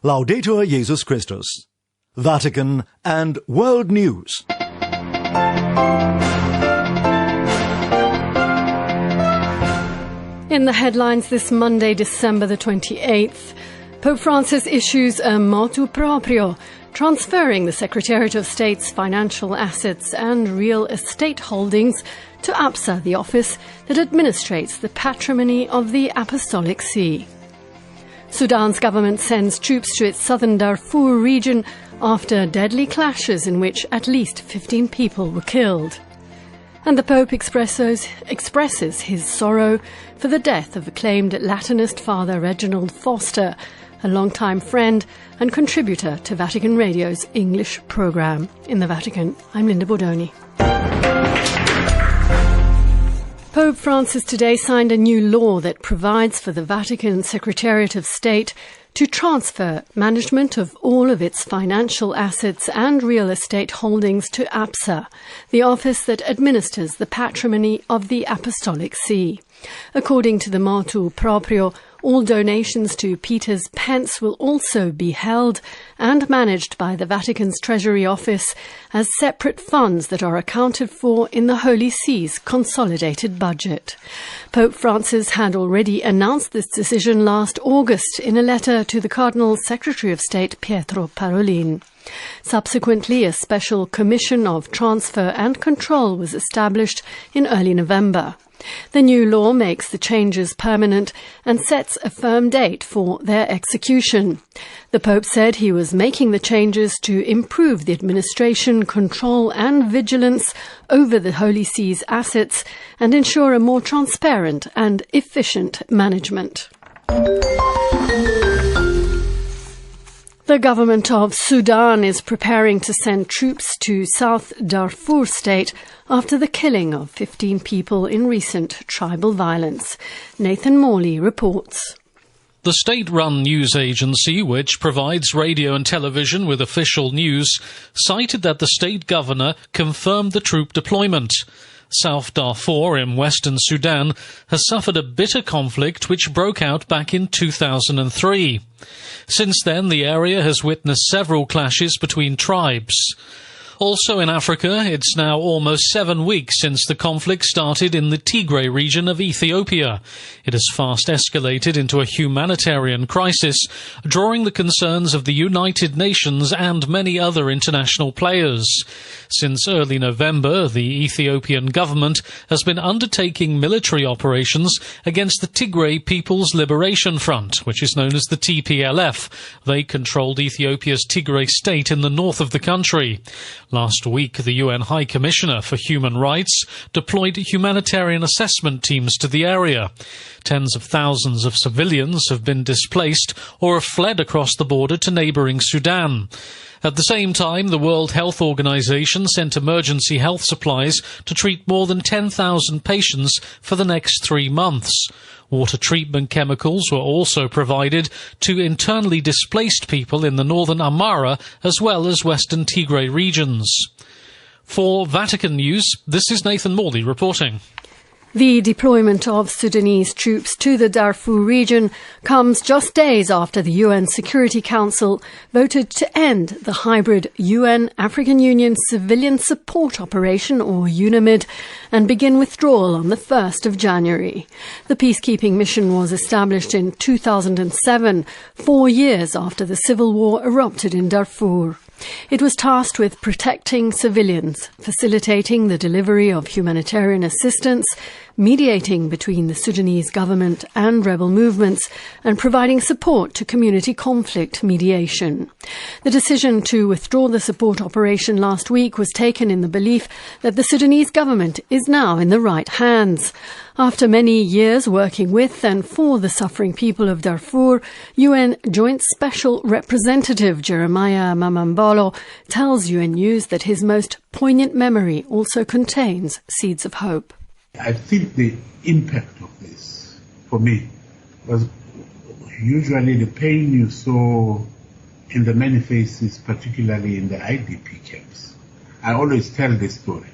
Laudetur Jesus Christus. Vatican and World News. In the headlines this Monday, December the 28th, Pope Francis issues a motu proprio, transferring the Secretariat of State's financial assets and real estate holdings to APSA, the office that administrates the patrimony of the Apostolic See. Sudan's government sends troops to its southern Darfur region after deadly clashes in which at least 15 people were killed. And the Pope expresses his sorrow for the death of acclaimed Latinist Father Reginald Foster, a longtime friend and contributor to Vatican Radio's English programme. In the Vatican, I'm Linda Bordoni. Pope Francis today signed a new law that provides for the Vatican Secretariat of State to transfer management of all of its financial assets and real estate holdings to APSA, the office that administers the patrimony of the Apostolic See. According to the motu proprio, all donations to Peter's Pence will also be held and managed by the Vatican's Treasury Office as separate funds that are accounted for in the Holy See's consolidated budget. Pope Francis had already announced this decision last August in a letter to the Cardinal Secretary of State Pietro Parolin. Subsequently, a special commission of transfer and control was established in early November. The new law makes the changes permanent and sets a firm date for their execution. The Pope said he was making the changes to improve the administration, control and vigilance over the Holy See's assets and ensure a more transparent and efficient management. The government of Sudan is preparing to send troops to South Darfur state after the killing of 15 people in recent tribal violence. Nathan Morley reports. The state-run news agency, which provides radio and television with official news, cited that the state governor confirmed the troop deployment. South Darfur in western Sudan has suffered a bitter conflict which broke out back in 2003. Since then, the area has witnessed several clashes between tribes. Also in Africa, it's now almost 7 weeks since the conflict started in the Tigray region of Ethiopia. It has fast escalated into a humanitarian crisis, drawing the concerns of the United Nations and many other international players. Since early November, the Ethiopian government has been undertaking military operations against the Tigray People's Liberation Front, which is known as the TPLF. They controlled Ethiopia's Tigray state in the north of the country. Last week, the UN High Commissioner for Human Rights deployed humanitarian assessment teams to the area. Tens of thousands of civilians have been displaced or have fled across the border to neighbouring Sudan. At the same time, the World Health Organization sent emergency health supplies to treat more than 10,000 patients for the next 3 months. Water treatment chemicals were also provided to internally displaced people in the northern Amhara as well as western Tigray regions. For Vatican News, this is Nathan Morley reporting. The deployment of Sudanese troops to the Darfur region comes just days after the UN Security Council voted to end the hybrid UN-African Union Civilian Support Operation, or UNAMID, and begin withdrawal on the 1st of January. The peacekeeping mission was established in 2007, 4 years after the civil war erupted in Darfur. It was tasked with protecting civilians, facilitating the delivery of humanitarian assistance, mediating between the Sudanese government and rebel movements, and providing support to community conflict mediation. The decision to withdraw the support operation last week was taken in the belief that the Sudanese government is now in the right hands. After many years working with and for the suffering people of Darfur, UN Joint Special Representative Jeremiah Mamambolo tells UN News that his most poignant memory also contains seeds of hope. I think the impact of this, for me, was usually the pain you saw in the many faces, particularly in the IDP camps. I always tell this story,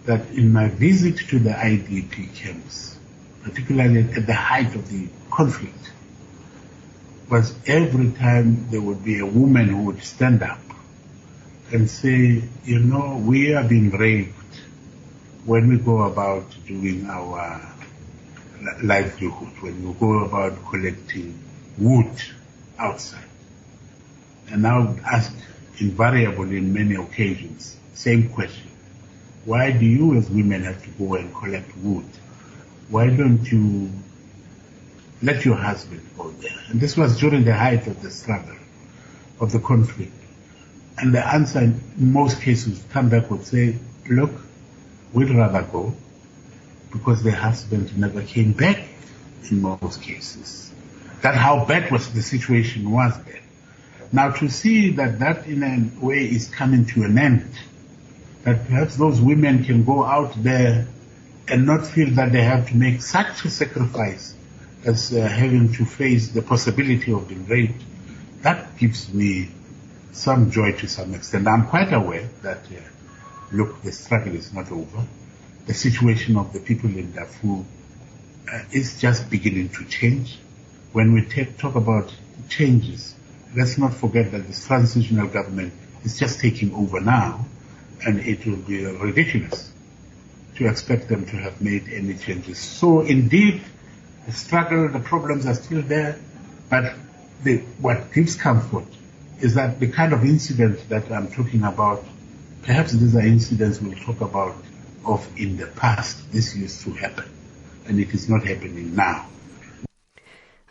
that in my visit to the IDP camps, particularly at the height of the conflict, was every time there would be a woman who would stand up and say, you know, we are being raped when we go about doing our livelihood, when we go about collecting wood outside. And I would ask invariably in many occasions, same question. Why do you as women have to go and collect wood? Why don't you let your husband go there? And this was during the height of the struggle, of the conflict. And the answer in most cases, come back would say, look, we'd rather go because the husband never came back in most cases. That's how bad was the situation was then. Now to see that that in a way is coming to an end, that perhaps those women can go out there and not feel that they have to make such a sacrifice as having to face the possibility of being raped, that gives me some joy to some extent. I'm quite aware that, look, the struggle is not over. The situation of the people in Darfur is just beginning to change. When we talk about changes, let's not forget that this transitional government is just taking over now, and it will be ridiculous to expect them to have made any changes. So indeed, the struggle, the problems are still there, but what gives comfort is that the kind of incident that I'm talking about, perhaps these are incidents we'll talk about of in the past. This used to happen, and it is not happening now.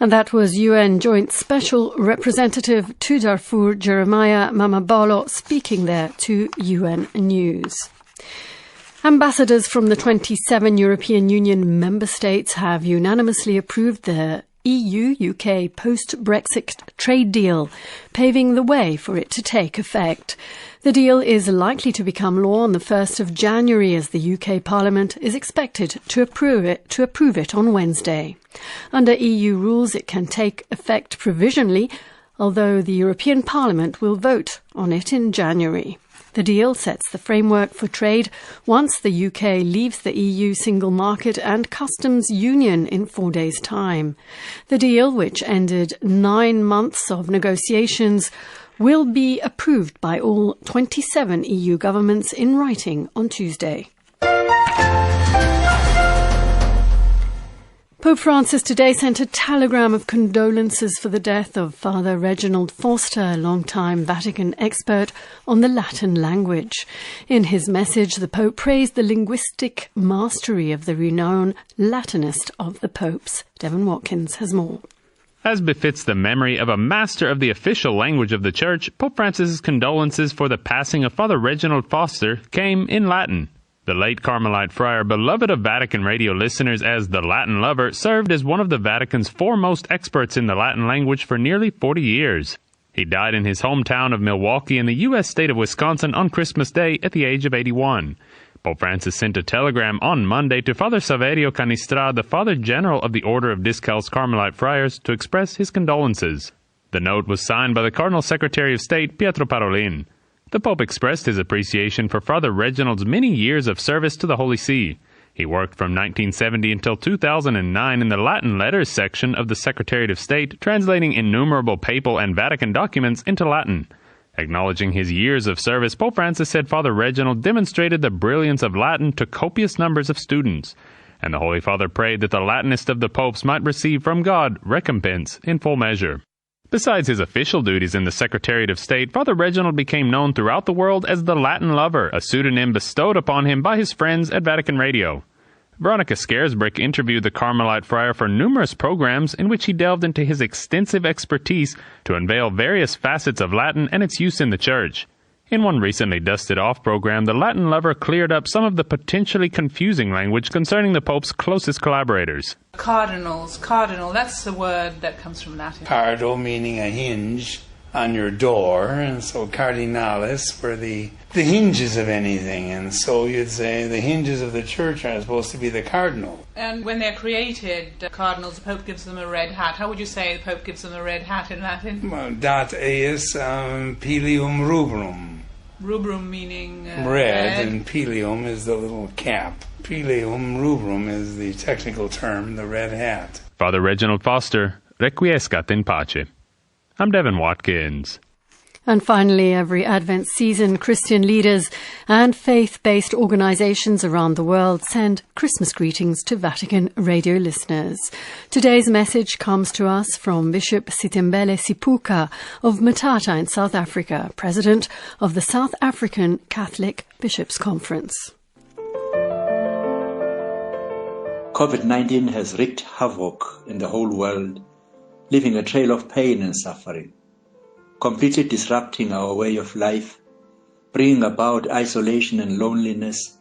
And that was UN Joint Special Representative to Darfur, Jeremiah Mamabolo, speaking there to UN News. Ambassadors from the 27 European Union member states have unanimously approved the EU-UK post-Brexit trade deal, paving the way for it to take effect. The deal is likely to become law on the 1st of January as the UK Parliament is expected to approve it on Wednesday. Under EU rules, it can take effect provisionally, although the European Parliament will vote on it in January. The deal sets the framework for trade once the UK leaves the EU single market and customs union in 4 days' time. The deal, which ended 9 months of negotiations, will be approved by all 27 EU governments in writing on Tuesday. Pope Francis today sent a telegram of condolences for the death of Father Reginald Foster, a long-time Vatican expert on the Latin language. In his message, the Pope praised the linguistic mastery of the renowned Latinist of the popes. Devon Watkins has more. As befits the memory of a master of the official language of the Church, Pope Francis's condolences for the passing of Father Reginald Foster came in Latin. The late Carmelite friar, beloved of Vatican radio listeners as the Latin lover, served as one of the Vatican's foremost experts in the Latin language for nearly 40 years. He died in his hometown of Milwaukee in the U.S. state of Wisconsin on Christmas Day at the age of 81. Pope Francis sent a telegram on Monday to Father Saverio Canistrà, the Father General of the Order of Discalced Carmelite Friars, to express his condolences. The note was signed by the Cardinal Secretary of State, Pietro Parolin. The Pope expressed his appreciation for Father Reginald's many years of service to the Holy See. He worked from 1970 until 2009 in the Latin letters section of the Secretariat of State, translating innumerable papal and Vatican documents into Latin. Acknowledging his years of service, Pope Francis said Father Reginald demonstrated the brilliance of Latin to copious numbers of students. And the Holy Father prayed that the Latinist of the popes might receive from God recompense in full measure. Besides his official duties in the Secretariat of State, Father Reginald became known throughout the world as the Latin Lover, a pseudonym bestowed upon him by his friends at Vatican Radio. Veronica Scaresbrick interviewed the Carmelite friar for numerous programs in which he delved into his extensive expertise to unveil various facets of Latin and its use in the Church. In one recently dusted-off program, the Latin Lover cleared up some of the potentially confusing language concerning the Pope's closest collaborators. Cardinal, that's the word that comes from Latin. Cardo meaning a hinge on your door, and so cardinalis were the hinges of anything, and so you'd say the hinges of the Church are supposed to be the cardinal. And when they're created, cardinals, the Pope gives them a red hat. How would you say the Pope gives them a red hat in Latin? Well, dat eis pilium rubrum. Rubrum meaning red, and pilium is the little cap. Pilium rubrum is the technical term, the red hat. Father Reginald Foster, requiescat in pace. I'm Devin Watkins. And finally, every Advent season, Christian leaders and faith-based organisations around the world send Christmas greetings to Vatican radio listeners. Today's message comes to us from Bishop Sitembele Sipuka of Matata in South Africa, president of the South African Catholic Bishops' Conference. COVID-19 has wreaked havoc in the whole world, leaving a trail of pain and suffering, completely disrupting our way of life, bringing about isolation and loneliness,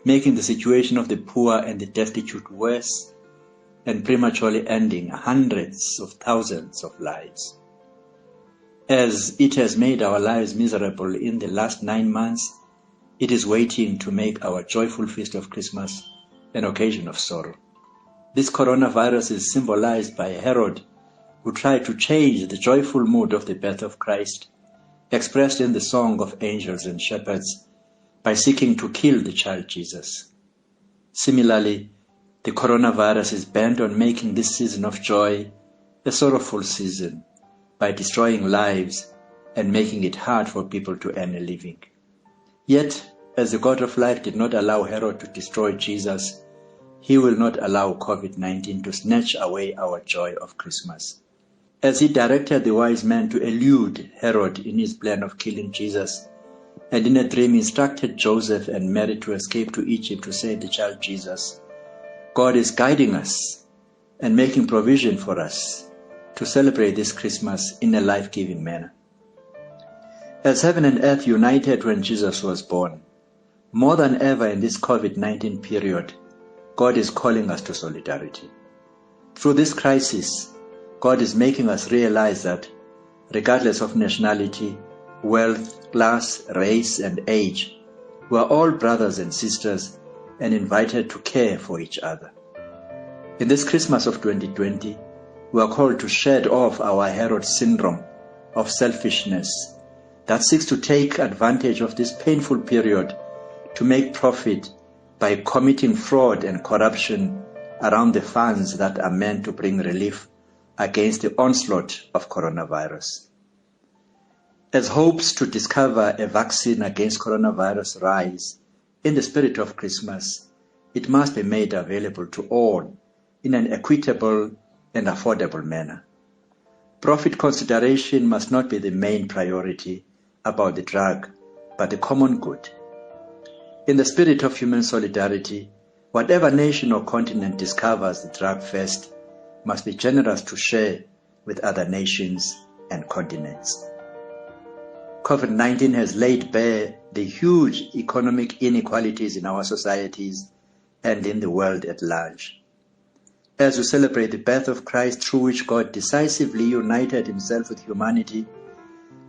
making the situation of the poor and the destitute worse, and prematurely ending hundreds of thousands of lives. As it has made our lives miserable in the last 9 months, it is waiting to make our joyful feast of Christmas an occasion of sorrow. This coronavirus is symbolized by Herod, who tried to change the joyful mood of the birth of Christ, expressed in the song of angels and shepherds, by seeking to kill the child Jesus. Similarly, the coronavirus is bent on making this season of joy a sorrowful season by destroying lives and making it hard for people to earn a living. Yet, as the God of life did not allow Herod to destroy Jesus, he will not allow COVID-19 to snatch away our joy of Christmas. As he directed the wise men to elude Herod in his plan of killing Jesus, and in a dream instructed Joseph and Mary to escape to Egypt to save the child Jesus, God is guiding us and making provision for us to celebrate this Christmas in a life-giving manner. As heaven and earth united when Jesus was born, more than ever in this COVID-19 period, God is calling us to solidarity. Through this crisis, God is making us realize that, regardless of nationality, wealth, class, race, and age, we are all brothers and sisters and invited to care for each other. In this Christmas of 2020, we are called to shed off our Herod syndrome of selfishness that seeks to take advantage of this painful period to make profit by committing fraud and corruption around the funds that are meant to bring relief against the onslaught of coronavirus. As hopes to discover a vaccine against coronavirus rise in the spirit of Christmas, it must be made available to all in an equitable and affordable manner. Profit consideration must not be the main priority about the drug, but the common good. In the spirit of human solidarity, whatever nation or continent discovers the drug first must be generous to share with other nations and continents. COVID-19 has laid bare the huge economic inequalities in our societies and in the world at large. As we celebrate the birth of Christ, through which God decisively united himself with humanity,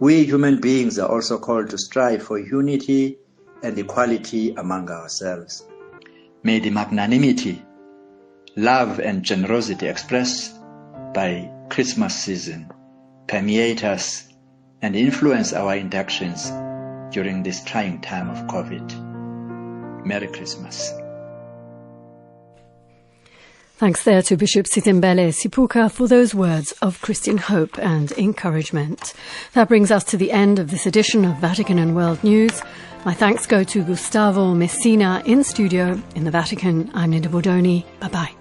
we human beings are also called to strive for unity and equality among ourselves. May the magnanimity, love and generosity expressed by Christmas season permeate us and influence our interactions during this trying time of COVID. Merry Christmas. Thanks there to Bishop Sitembele Sipuka for those words of Christian hope and encouragement. That brings us to the end of this edition of Vatican and World News. My thanks go to Gustavo Messina in studio in the Vatican. I'm Linda Bordoni. Bye-bye.